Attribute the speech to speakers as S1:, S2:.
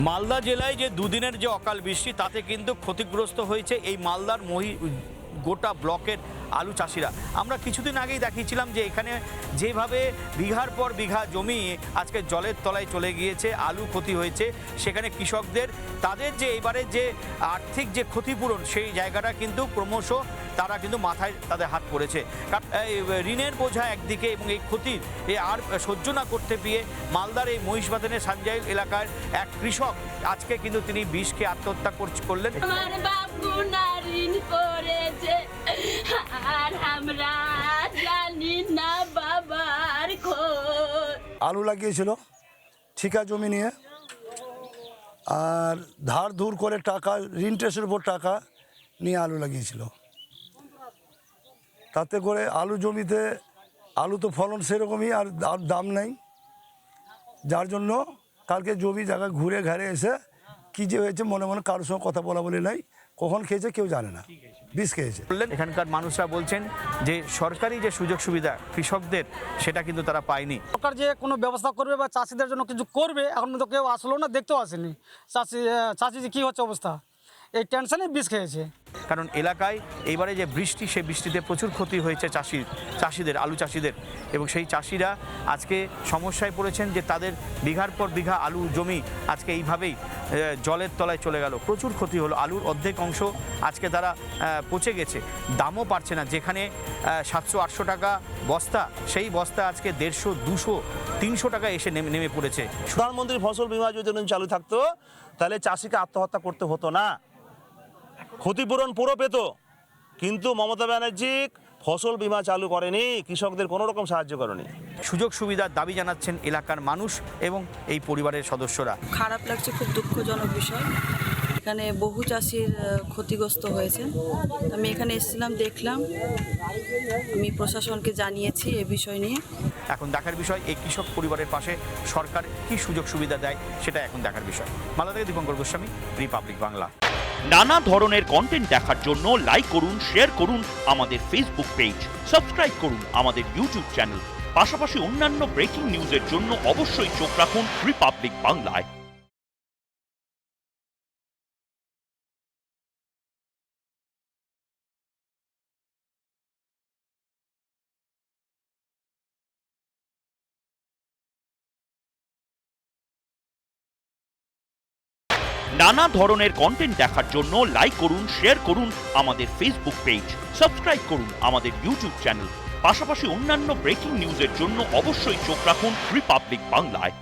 S1: মালদা জেলায় যে দুদিনের যে অকাল বৃষ্টি তাতে কিন্তু ক্ষতিগ্রস্ত হয়েছে এই মালদার গোটা ব্লকের আলু চাষিরা। আমরা কিছুদিন আগেই দেখিয়েছিলাম যে এখানে যেভাবে বিঘার পর বিঘা জমি আজকে জলের তলায় চলে গিয়েছে, আলু ক্ষতি হয়েছে, সেখানে কৃষকদের তাদের যে এবারে যে আর্থিক যে ক্ষতিপূরণ সেই জায়গাটা কিন্তু ক্রমশ তারা কিন্তু মাথায় তাদের হাত পড়েছে। কারণ ঋণের বোঝা একদিকে এবং এই ক্ষতি আর সহ্য না করতে পেয়ে মালদার এই মহিষবাজারের সানজাইল এলাকার এক কৃষক আজকে কিন্তু তিনি বিষ খেয়ে আত্মহত্যা করলেন।
S2: আর আমরা জানি না বাবার খোঁজ।
S3: আলু লাগিয়েছিল ঠিকা জমি নিয়ে, আর ধার ধুর করে টাকা ইন্টারেস্টের উপর টাকা নিয়ে আলু লাগিয়েছিল। তাতে করে আলু জমিতে আলু তো ফলন সেরকমই, আর দাম নেই, যার জন্য কালকে জমি জায়গা ঘুরে ঘাড়ে এসে কী যে হয়েছে মনে মনে কারোর সঙ্গে কথা বলা বলে নাই, কখন খেয়েছে কেউ জানে না, বিষ খেয়েছে।
S1: এখানকার মানুষরা বলছেন যে সরকারি যে সুযোগ সুবিধা কৃষকদের সেটা কিন্তু তারা পায়নি।
S4: সরকার যে কোনো ব্যবস্থা করবে বা চাষিদের জন্য কিছু করবে এখন তো কেউ আসলো না, দেখতেও আসেনি। চাষি যে কী হচ্ছে অবস্থা, এই টেনশনে বিষ খেয়েছে।
S1: কারণ এলাকায় এইবারে যে বৃষ্টি, সেই বৃষ্টিতে প্রচুর ক্ষতি হয়েছে চাষিদের, আলু চাষিদের, এবং সেই চাষিরা আজকে সমস্যায় পড়েছেন যে তাদের বিঘার পর বিঘা আলু জমি আজকে এইভাবেই জলের তলায় চলে গেল। প্রচুর ক্ষতি হলো, আলুর অর্ধেক অংশ আজকে তারা পচে গেছে, দামও পাচ্ছে না। যেখানে 700-800 টাকা বস্তা, সেই বস্তা আজকে 150, 200, 300 টাকা এসে নেমে পড়েছে।
S5: প্রধানমন্ত্রীর ফসল বীমা যোজনা চালু থাকতো তাহলে চাষিকে আত্মহত্যা করতে হতো না, ক্ষতিপূরণ পুরো পেত। কিন্তু মমতা ব্যানার্জি ফসল বীমা চালু করেনি, কৃষকদের কোনো রকম সাহায্য করেনি।
S1: সুযোগ সুবিধার দাবি জানাচ্ছেন এলাকার মানুষ এবং এই পরিবারের সদস্যরা।
S6: খারাপ লাগছে, খুব দুঃখজনক বিষয়। এখানে বহু চাষির ক্ষতিগ্রস্ত হয়েছে। আমি এখানে এসেছিলাম, দেখলাম, আমি প্রশাসনকে জানিয়েছি এ বিষয় নিয়ে।
S1: এখন দেখার বিষয় এই কৃষক পরিবারের পাশে সরকার কি সুযোগ সুবিধা দেয়, সেটা এখন দেখার বিষয়। মালদা থেকে দীপঙ্কর গোস্বামী, রিপাবলিক বাংলা।
S7: নানা ধরনের কন্টেন্ট দেখার জন্য লাইক করুন, শেয়ার করুন আমাদের ফেসবুক পেজ, সাবস্ক্রাইব করুন আমাদের ইউটিউব চ্যানেল। পাশাপাশি অন্যান্য ব্রেকিং নিউজের জন্য অবশ্যই চোখ রাখুন রিপাবলিক বাংলায়। নানা ধরনের কন্টেন্ট দেখার জন্য লাইক করুন, শেয়ার করুন আমাদের ফেসবুক পেজ, সাবস্ক্রাইব করুন আমাদের ইউটিউব চ্যানেল। পাশাপাশি অন্যান্য ব্রেকিং নিউজের জন্য অবশ্যই চোখ রাখুন রিপাবলিক বাংলায়।